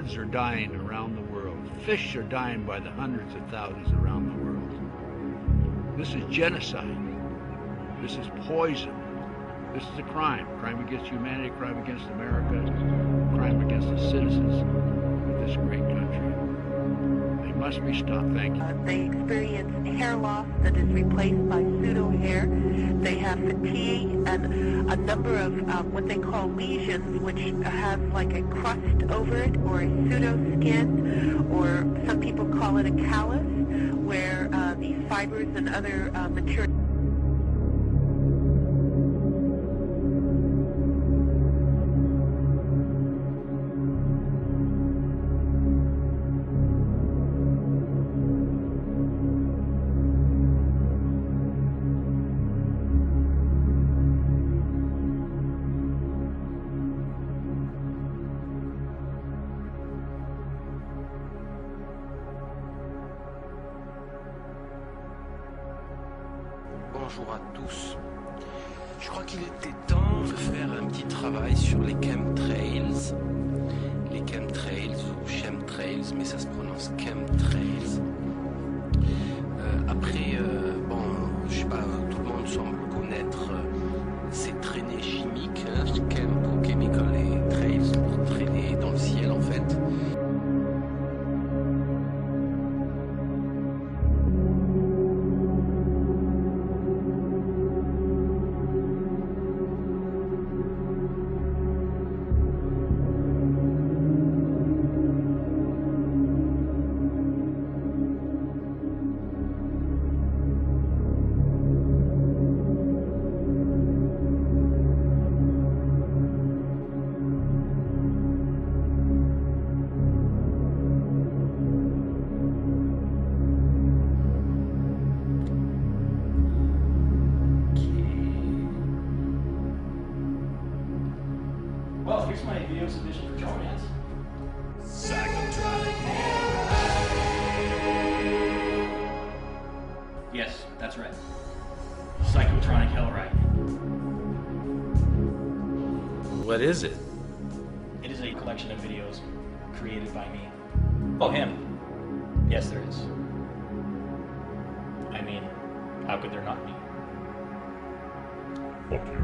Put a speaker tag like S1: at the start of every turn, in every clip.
S1: Birds are dying around the world. Fish are dying by the hundreds of thousands around the world. This is genocide. This is poison. This is a crime. Crime against humanity, crime against America, crime against the citizens of this great country. They must be stopped. Thank you.
S2: They experience hair loss that is replaced by pseudo hair. They have fatigue and a number of what they call lesions, which have like a crust over it, or a pseudo skin, or some people call it a callus, where these fibers and other materials.
S3: Bonjour à tous. Je crois qu'il était temps de faire un petit travail sur les chemtrails. Les chemtrails ou chemtrails, mais ça se prononce chemtrails. Après, je sais pas, tout le monde semble connaître ces traînées chimiques, hein, chem pour chemical et trails pour traîner dans le ciel en fait.
S4: Well, here's my video submission for Romance. Yes, that's right. Psychotronic Hellride.
S5: What is it?
S4: It is a collection of videos created by me. Oh, him. Yes, there is. I mean, how could there not be? Fuck you.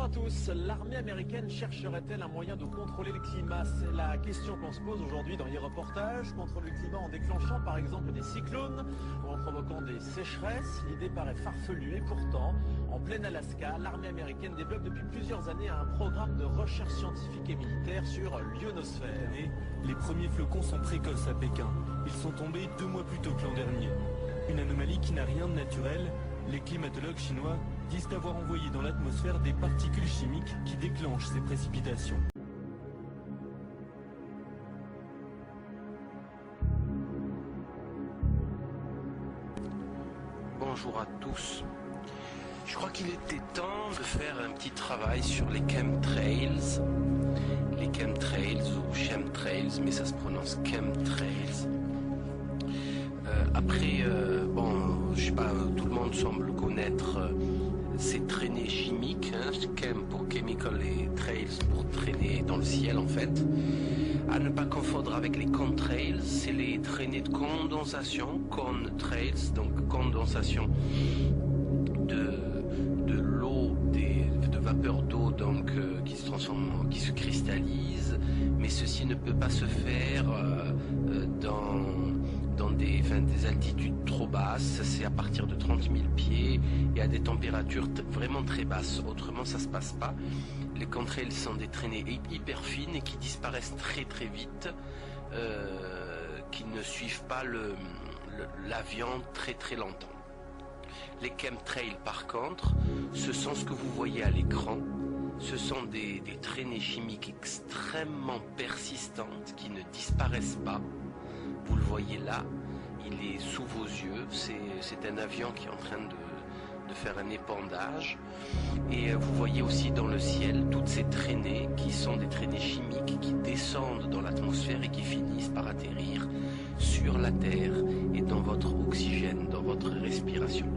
S6: Bonjour à tous. L'armée américaine chercherait-elle un moyen de contrôler le climat? C'est la question qu'on se pose aujourd'hui dans les reportages. Contrôler le climat en déclenchant par exemple des cyclones ou en provoquant des sécheresses. L'idée paraît farfelue et pourtant, en plein Alaska, l'armée américaine développe depuis plusieurs années un programme de recherche scientifique et militaire sur l'ionosphère.
S7: Les premiers flocons sont précoces à Pékin. Ils sont tombés 2 mois plus tôt que l'an dernier. Une anomalie qui n'a rien de naturel. Les climatologues chinois disent avoir envoyé dans l'atmosphère des particules chimiques qui déclenchent ces précipitations.
S3: Bonjour à tous. Je crois qu'il était temps de faire un petit travail sur les chemtrails. Les chemtrails ou chemtrails, mais ça se prononce chemtrails. Bon, je sais pas, tout le monde semble connaître ces traînées chimiques, hein, chem pour chemical et trails pour traîner dans le ciel en fait. À ne pas confondre avec les contrails, c'est les traînées de condensation, contrails, donc condensation de l'eau, de vapeur d'eau donc qui se transforme, qui se cristallise, mais ceci ne peut pas se faire dans des altitudes trop basses. C'est à partir de 30 000 pieds et à des températures vraiment très basses, autrement ça se passe pas. Les contrails sont des traînées hyper fines et qui disparaissent très très vite, qui ne suivent pas l'avion très très longtemps. Les chemtrails par contre, ce sont ce que vous voyez à l'écran. Ce sont des traînées chimiques extrêmement persistantes qui ne disparaissent pas. Vous le voyez là, il est sous vos yeux. C'est un avion qui est en train de faire un épandage. Et vous voyez aussi dans le ciel toutes ces traînées qui sont des traînées chimiques qui descendent dans l'atmosphère et qui finissent par atterrir sur la Terre et dans votre oxygène, dans votre respiration.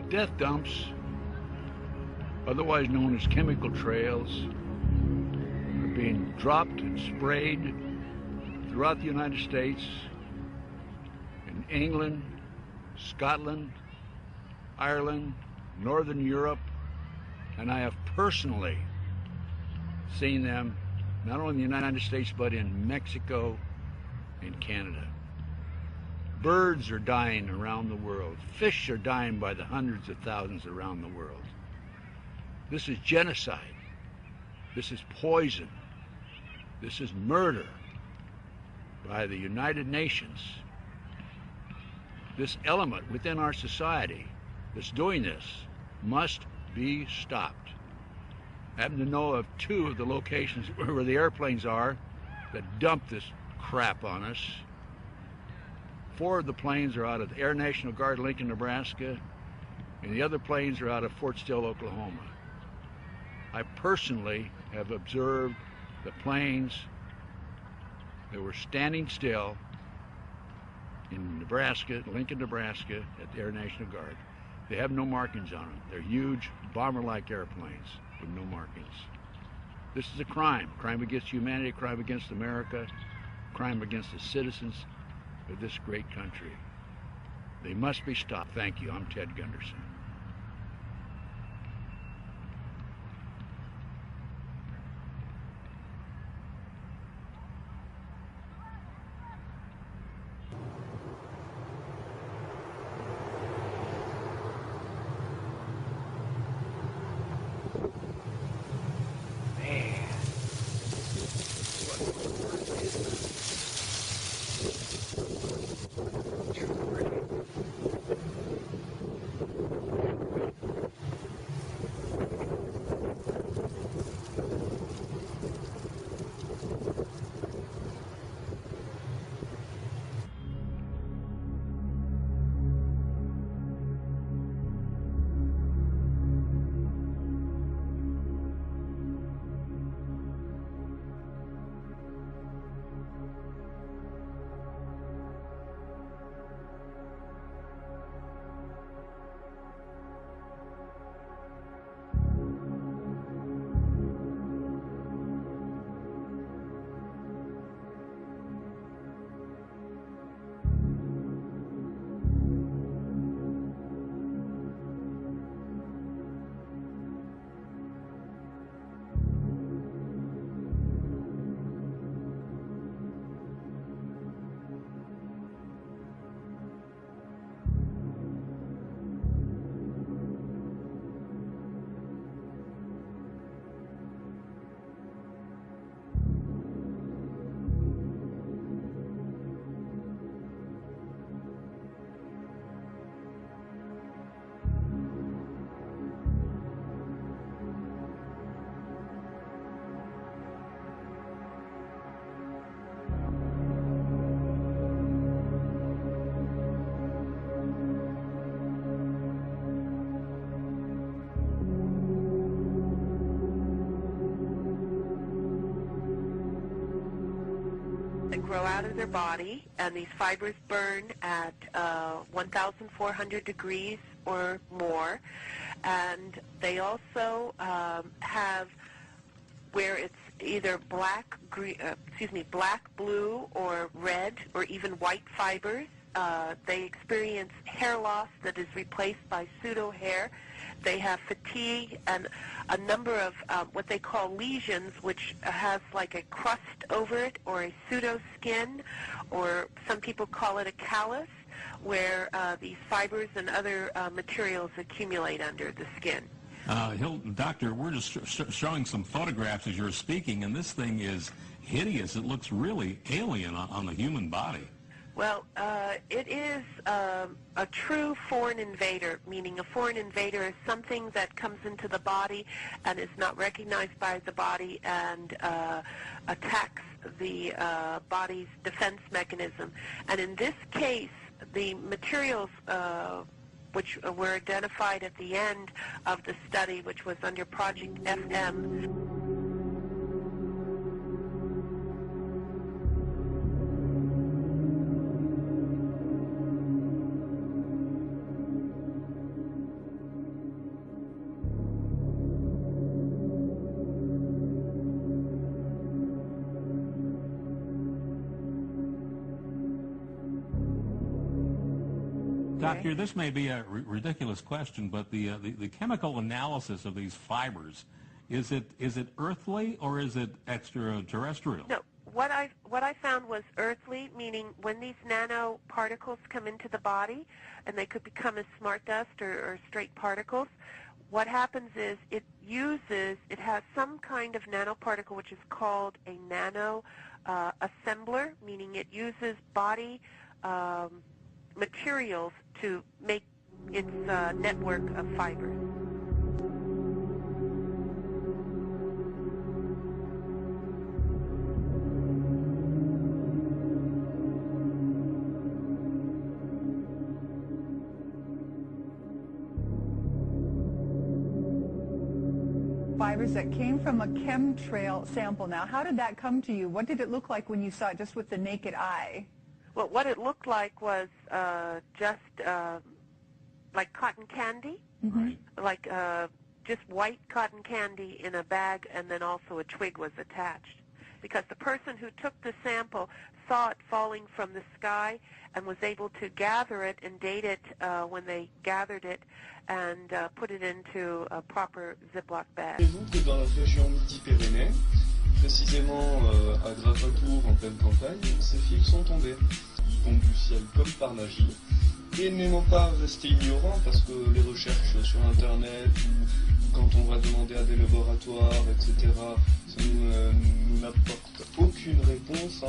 S1: Death dumps, otherwise known as chemical trails, are being dropped and sprayed throughout the United States, in England, Scotland, Ireland, Northern Europe, and I have personally seen them not only in the United States but in Mexico and Canada. Birds are dying around the world. Fish are dying by the hundreds of thousands around the world. This is genocide. This is poison. This is murder by the United Nations. This element within our society that's doing this must be stopped. I happen to know of 2 of the locations where the airplanes are that dump this crap on us. 4 of the planes are out of the Air National Guard, Lincoln, Nebraska, and the other planes are out of Fort Still, Oklahoma. I personally have observed the planes that were standing still in Nebraska, Lincoln, Nebraska, at the Air National Guard. They have no markings on them. They're huge, bomber-like airplanes with no markings. This is a crime. Crime against humanity, crime against America, crime against the citizens of this great country. They must be stopped. Thank you. I'm Ted Gunderson.
S2: that grow out of their body, and these fibers burn at 1,400 degrees or more. And they also have where it's either black, blue, or red, or even white fibers. They experience hair loss that is replaced by pseudo hair. They have fatigue and a number of what they call lesions, which has like a crust over it, or a pseudo skin, or some people call it a callus, where these fibers and other materials accumulate under the skin.
S8: Doctor, we're just showing some photographs as you're speaking, and this thing is hideous. It looks really alien on the human body.
S2: Well, it is a true foreign invader, meaning a foreign invader is something that comes into the body and is not recognized by the body and attacks the body's defense mechanism. And in this case, the materials which were identified at the end of the study, which was under Project FM,
S8: Doctor, this may be a ridiculous question, but the chemical analysis of these fibers, is it earthly or is it extraterrestrial?
S2: No. What I found was earthly, meaning when these nanoparticles come into the body, and they could become as smart dust or straight particles, what happens is it has some kind of nanoparticle which is called a nano assembler, meaning it uses body materials to make its network of fibers.
S9: Fibers that came from a chemtrail sample. Now, how did that come to you? What did it look like when you saw it just with the naked eye?
S2: Well, what it looked like was just like cotton candy, like just white cotton candy in a bag, and then also a twig was attached. Because the person who took the sample saw it falling from the sky and was able to gather it and date it when they gathered it and put it into a proper Ziploc bag.
S10: Que dans la région Midi-Pyrénées, précisément à Graffencourt en pleine campagne, ces fils sont tombés. Ils tombent du ciel comme par magie. Et n'aimons pas rester ignorants parce que les recherches sur Internet ou quand on va demander à des laboratoires, etc., ça nous n'apporte aucune réponse.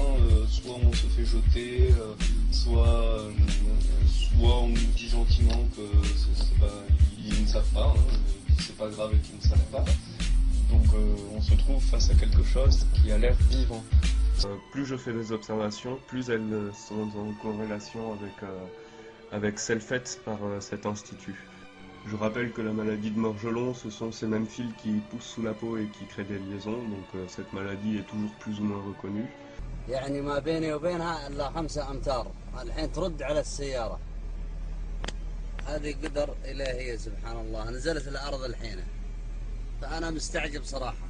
S10: Soit on se fait jeter, soit on nous dit gentiment que ils ne savent pas, c'est pas grave et qu'ils ne savent pas. Donc on se trouve face à quelque chose qui a l'air vivant. Plus je fais des observations, plus elles sont en corrélation avec celles faites par cet institut. Je rappelle que la maladie de Morgelon, ce sont ces mêmes fils qui poussent sous la peau et qui créent des liaisons, donc cette maladie est toujours plus ou moins reconnue.
S11: يعني ما بيني وبينها إلا 5 أمتار، الحين ترد على السيارة. هذه قدر إلهية سبحان الله، نزلت الأرض الحين. فأنا مستعجب صراحة.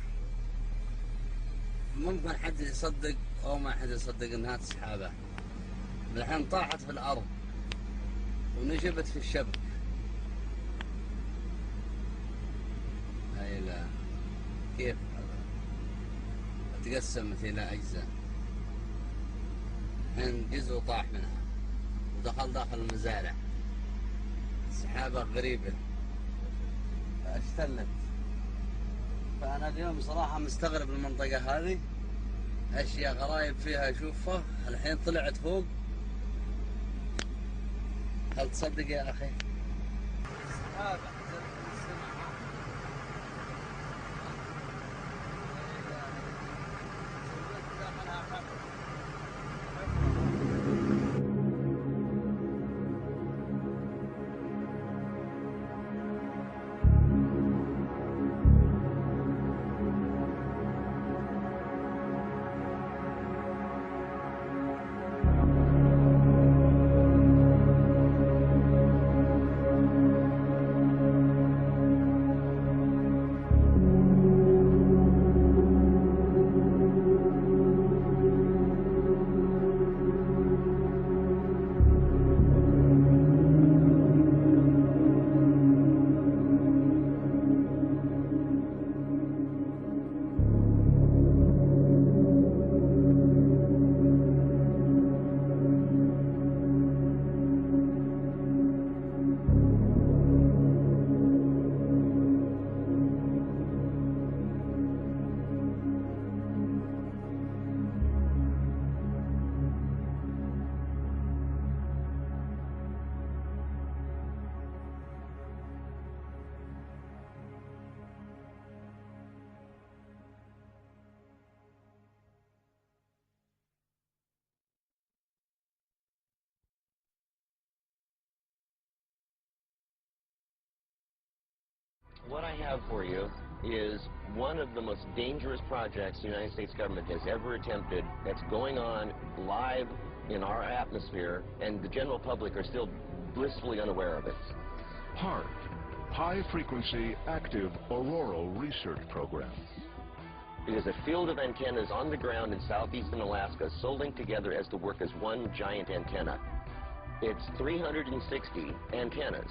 S11: ممكن حد يصدق أو ما حد يصدق إنها تسحابه. الحين طاحت في الأرض ونشبت في الشبك. هاي لا كيف تقسمت إلى أجزاء. الحين جزء طاح منها ودخل داخل المزارع. سحابة غريبة اشتلت. فأنا اليوم صراحة مستغرب المنطقة هذه، أشياء غرايب فيها أشوفها. الحين طلعت فوق. هل تصدق يا أخي؟ سحابة
S12: What I have for you is one of the most dangerous projects the United States government has ever attempted that's going on live in our atmosphere, and the general public are still blissfully unaware of it.
S13: HAARP, High Frequency Active Auroral Research Program.
S12: It is a field of antennas on the ground in southeastern Alaska, so linked together as to work as one giant antenna. It's 360 antennas.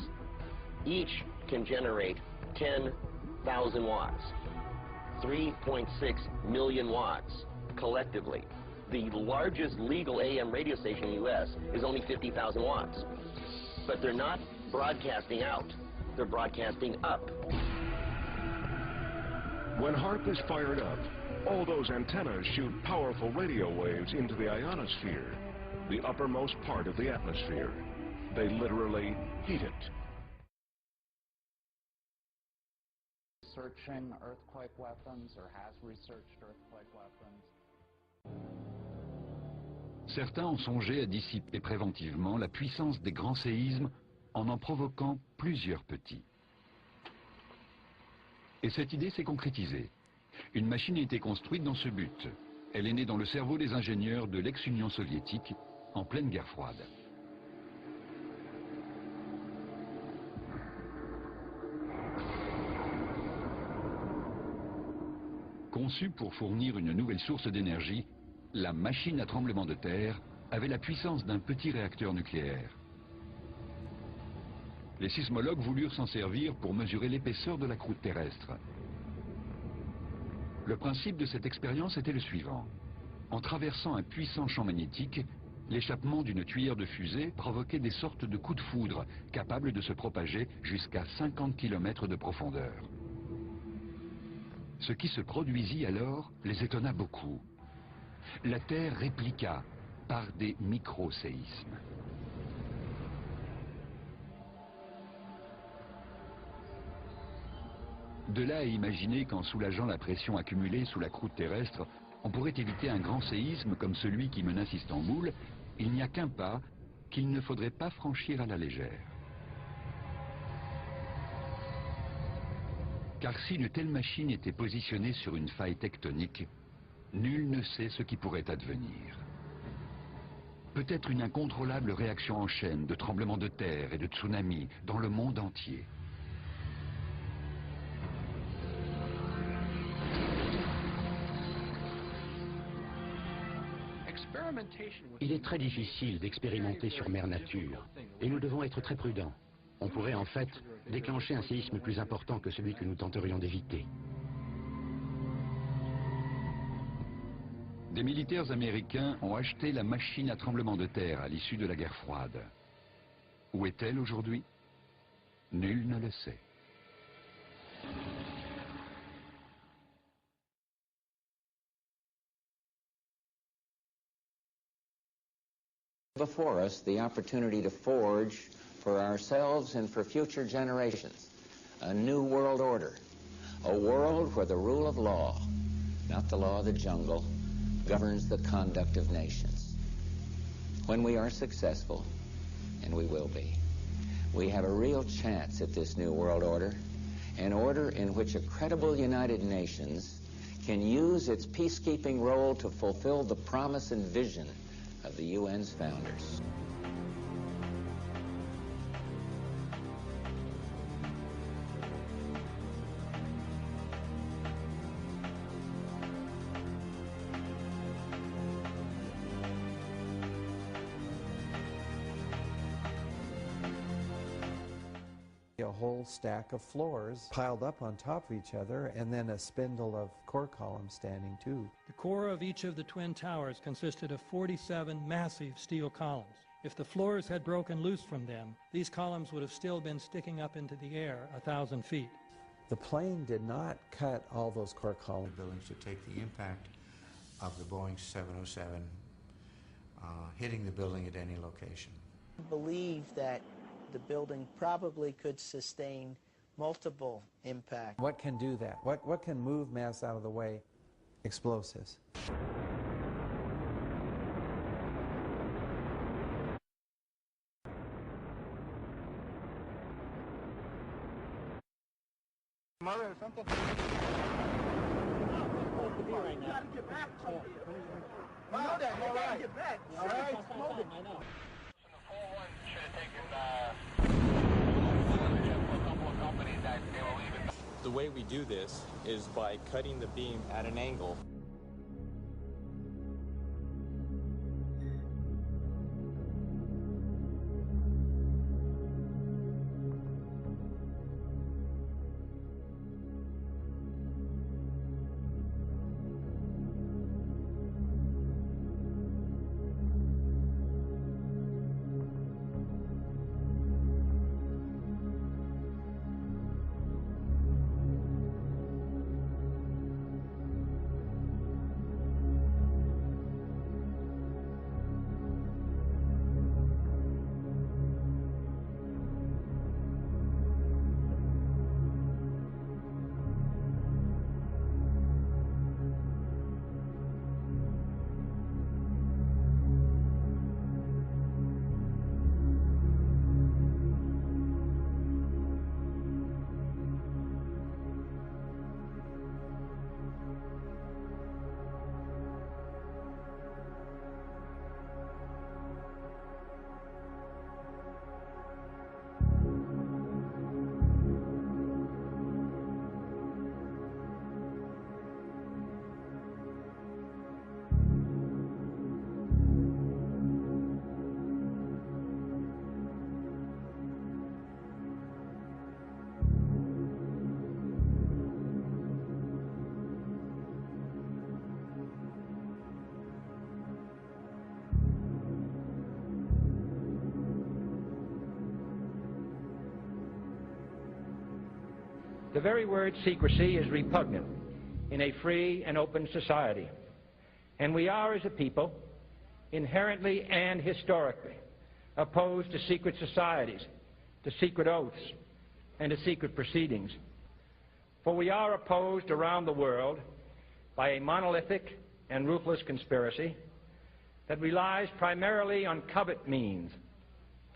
S12: Each can generate 10,000 watts, 3.6 million watts collectively. The largest legal AM radio station in the U.S. is only 50,000 watts. But they're not broadcasting out, they're broadcasting up.
S13: When HAARP is fired up, all those antennas shoot powerful radio waves into the ionosphere, the uppermost part of the atmosphere. They literally heat it.
S14: Researching earthquake weapons or has researched earthquake weapons.
S15: Certains ont songé à dissiper préventivement la puissance des grands séismes en provoquant plusieurs petits. Et cette idée s'est concrétisée. Une machine a été construite dans ce but. Elle est née dans le cerveau des ingénieurs de l'ex-Union soviétique en pleine guerre froide. Conçue pour fournir une nouvelle source d'énergie, la machine à tremblement de terre avait la puissance d'un petit réacteur nucléaire. Les sismologues voulurent s'en servir pour mesurer l'épaisseur de la croûte terrestre. Le principe de cette expérience était le suivant. En traversant un puissant champ magnétique, l'échappement d'une tuyère de fusée provoquait des sortes de coups de foudre capables de se propager jusqu'à 50 km de profondeur. Ce qui se produisit alors les étonna beaucoup. La Terre répliqua par des micro-séismes. De là à imaginer qu'en soulageant la pression accumulée sous la croûte terrestre, on pourrait éviter un grand séisme comme celui qui menace Istanbul, il n'y a qu'un pas qu'il ne faudrait pas franchir à la légère. Car si une telle machine était positionnée sur une faille tectonique, nul ne sait ce qui pourrait advenir. Peut-être une incontrôlable réaction en chaîne de tremblements de terre et de tsunamis dans le monde entier.
S16: Il est très difficile d'expérimenter sur mère nature, et nous devons être très prudents. On pourrait en fait déclencher un séisme plus important que celui que nous tenterions d'éviter.
S15: Des militaires américains ont acheté la machine à tremblement de terre à l'issue de la guerre froide. Où est-elle aujourd'hui? Nul ne le sait.
S17: Before us the opportunity to forge for ourselves and for future generations a new world order, a world where the rule of law, not the law of the jungle, governs the conduct of nations. When we are successful, and we will be, we have a real chance at this new world order, an order in which a credible United Nations can use its peacekeeping role to fulfill the promise and vision of the UN's founders.
S18: A whole stack of floors piled up on top of each other, and then a spindle of core columns standing too.
S19: The core of each of the twin towers consisted of 47 massive steel columns. If the floors had broken loose from them, these columns would have still been sticking up into the air 1,000 feet.
S18: The plane did not cut all those core columns.
S20: Buildings to take the impact of the Boeing 707 hitting the building at any location.
S21: I believe that the building probably could sustain multiple impacts.
S18: What can do that? What can move mass out of the way? Explosives.
S21: Mother, something. You gotta get back. You know that. You gotta get back. All right, smoking. I know.
S22: The way we do this is by cutting the beam at an angle.
S4: The very word secrecy is repugnant in a free and open society. And we are, as a people, inherently and historically opposed to secret societies, to secret oaths, and to secret proceedings. For we are opposed around the world by a monolithic and ruthless conspiracy that relies primarily on covert means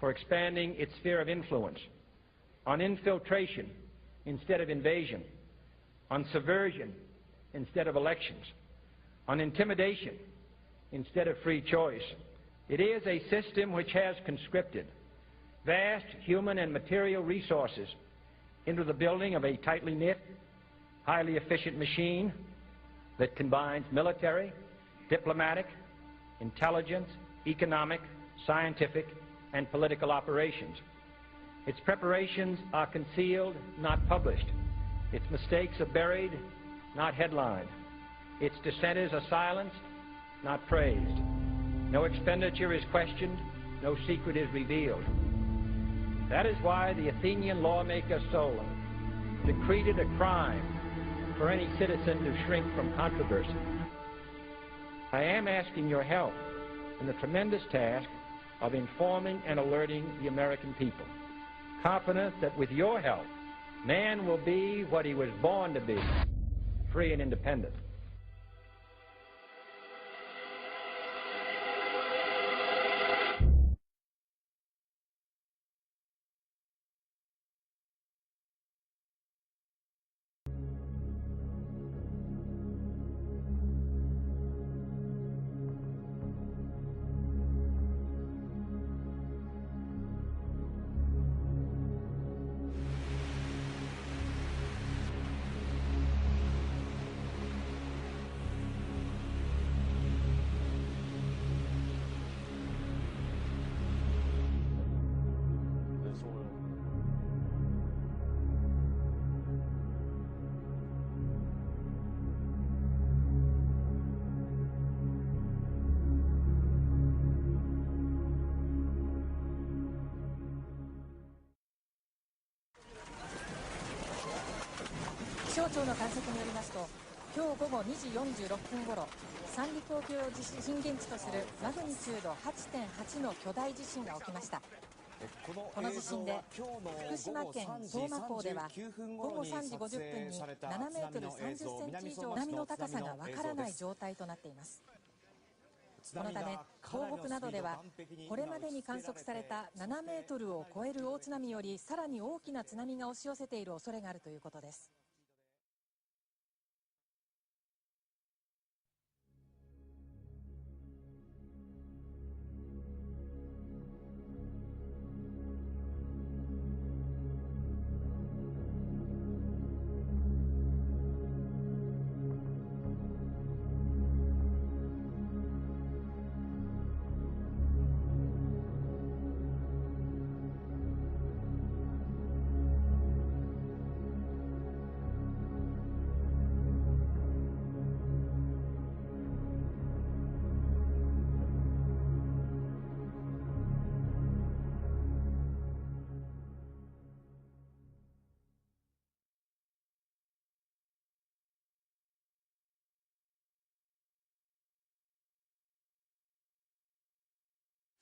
S4: for expanding its sphere of influence, on infiltration instead of invasion, on subversion instead of elections, on intimidation instead of free choice. It is a system which has conscripted vast human and material resources into the building of a tightly knit, highly efficient machine that combines military, diplomatic, intelligence, economic, scientific, and political operations. Its preparations are concealed, not published. Its mistakes are buried, not headlined. Its dissenters are silenced, not praised. No expenditure is questioned, no secret is revealed. That is why the Athenian lawmaker Solon decreed it a crime for any citizen to shrink from controversy. I am asking your help in the tremendous task of informing and alerting the American people, confident that with your help, man will be what he was born to be, free and independent.
S5: 気象庁の観測によりますと、今日午後2時46分ごろ、三陸沖を震源地とするマグニチュード 8.8 の巨大地震が起きました。この地震で福島県相馬港では午後3時50分に7メートル30センチ以上波の高さがわからない状態となっています。このため東北などではこれまでに観測された7メートルを超える大津波よりさらに大きな津波が押し寄せている恐れがあるということです。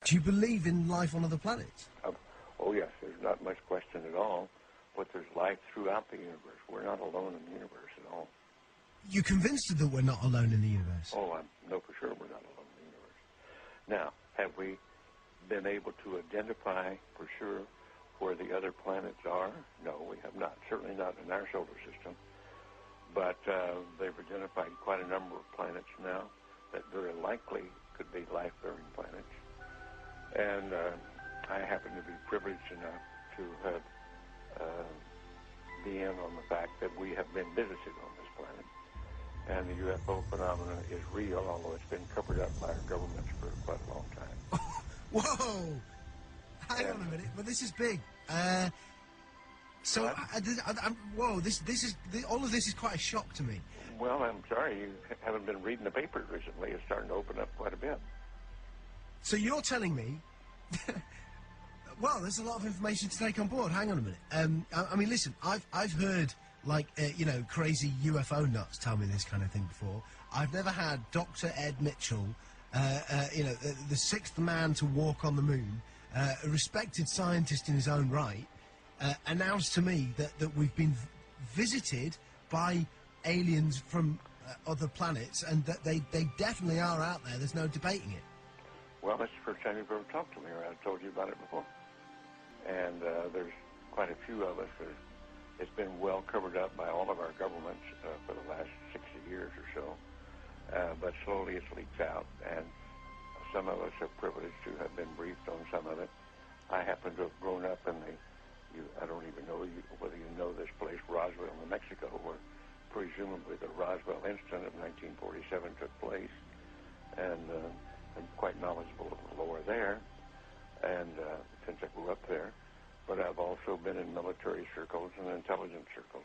S23: Do you believe in life on other planets?
S24: Oh yes, there's not much question at all, but there's life throughout the universe. We're not alone in the universe at all.
S23: You're convinced that we're not alone in the universe?
S24: Oh, I know for sure we're not alone in the universe. Now, have we been able to identify for sure where the other planets are? No, we have not. Certainly not in our solar system. But they've identified quite a number of planets now that very likely could be life-bearing planets. And I happen to be privileged enough to have be in on the fact that we have been visited on this planet. And the UFO phenomenon is real, although it's been covered up by our governments for quite a long time.
S23: Whoa! Hang on a minute, but this is big. Whoa, all of this is quite a shock to me.
S24: Well, I'm sorry you haven't been reading the papers recently. It's starting to open up quite a bit.
S23: So you're telling me, well, there's a lot of information to take on board. Hang on a minute. I mean, listen, I've heard like, you know, crazy UFO nuts tell me this kind of thing before. I've never had Dr. Ed Mitchell, you know, the sixth man to walk on the moon, a respected scientist in his own right, announce to me that we've been visited by aliens from other planets, and that they definitely are out there. There's no debating it.
S24: Well, that's the first time you've ever talked to me, or I've told you about it before. And there's quite a few of us. It's been well covered up by all of our governments for the last 60 years or so. But slowly it's leaked out, and some of us are privileged to have been briefed on some of it. I happen to have grown up in I don't even know whether you know this place, Roswell, New Mexico, where presumably the Roswell incident of 1947 took place, and I'm quite knowledgeable of the lore there, and since I grew up there. But I've also been in military circles and intelligence circles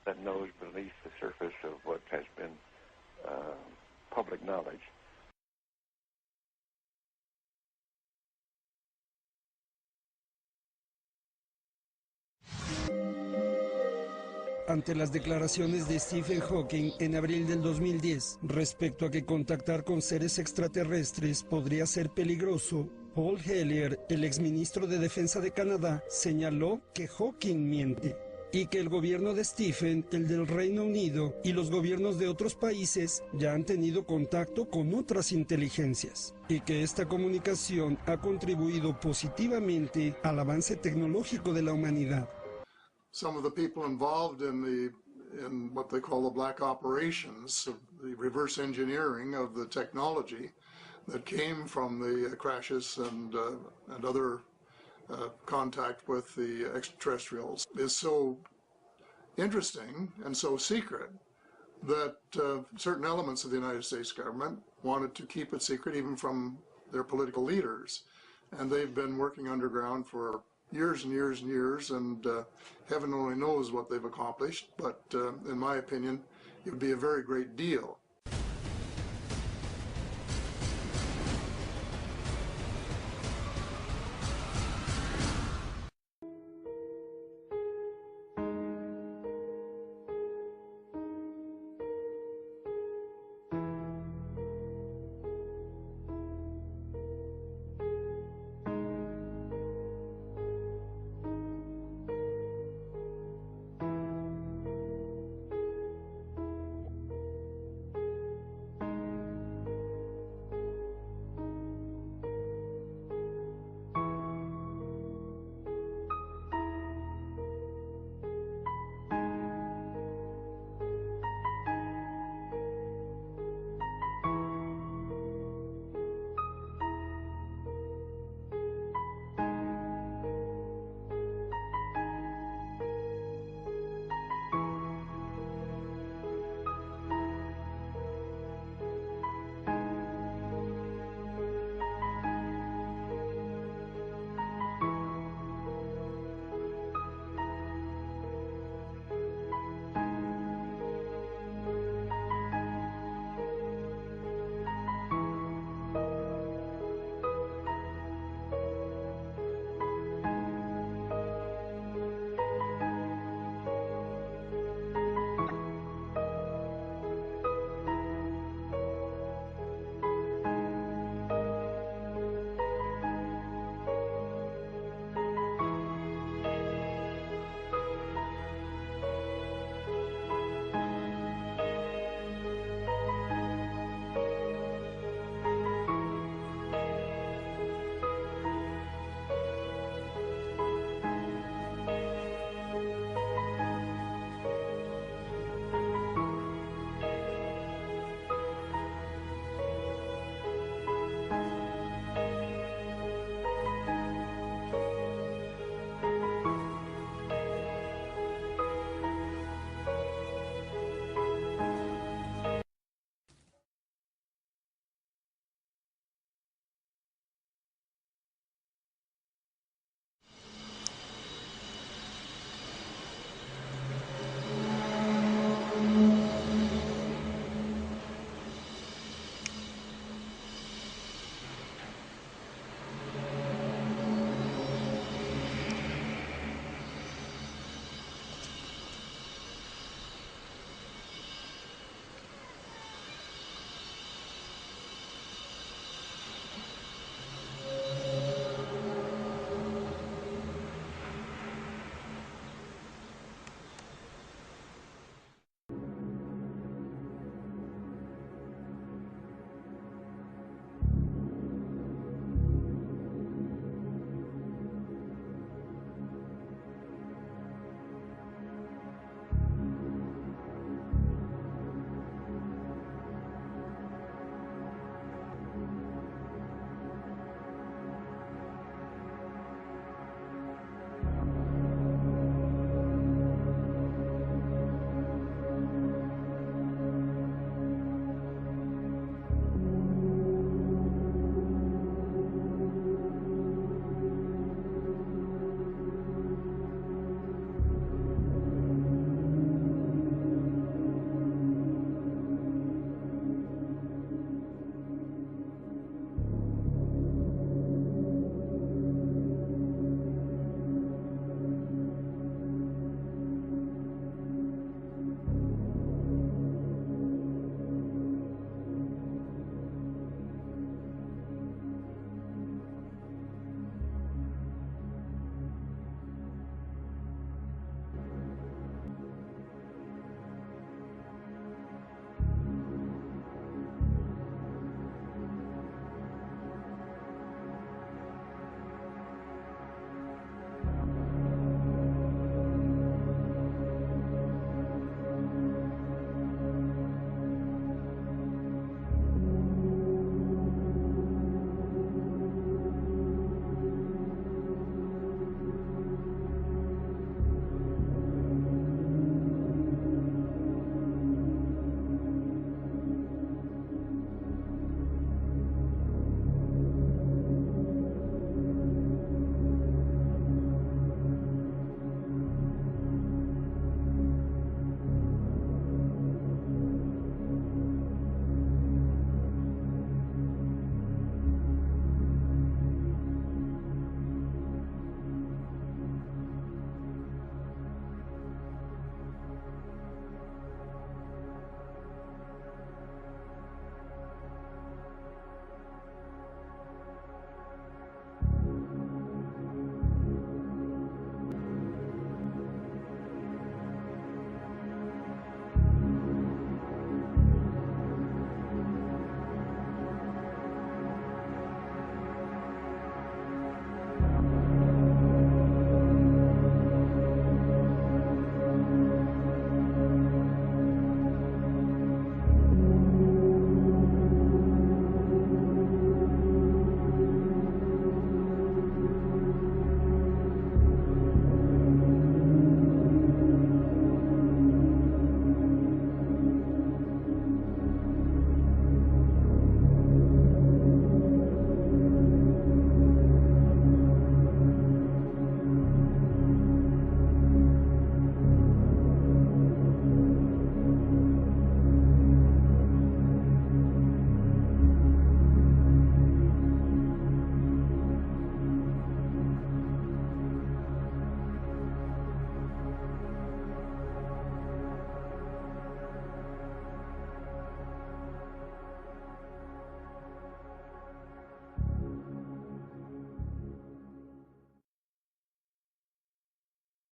S24: that knows beneath the surface of what has been public knowledge.
S1: Ante las declaraciones de Stephen Hawking en abril del 2010 respecto a que contactar con seres extraterrestres podría ser peligroso, Paul Hellyer, el exministro de Defensa de Canadá, señaló que Hawking miente y que el gobierno de Stephen, el del Reino Unido y los gobiernos de otros países ya han tenido contacto con otras inteligencias y que esta comunicación ha contribuido positivamente al avance tecnológico de la humanidad.
S3: Some of the people involved in what they call the black operations, the reverse engineering of the technology that came from the crashes and other contact with the extraterrestrials, is so interesting and so secret that certain elements of the United States government wanted to keep it secret even from their political leaders. And they've been working underground for years and years and years, and heaven only knows what they've accomplished, but in my opinion, it would be a very great deal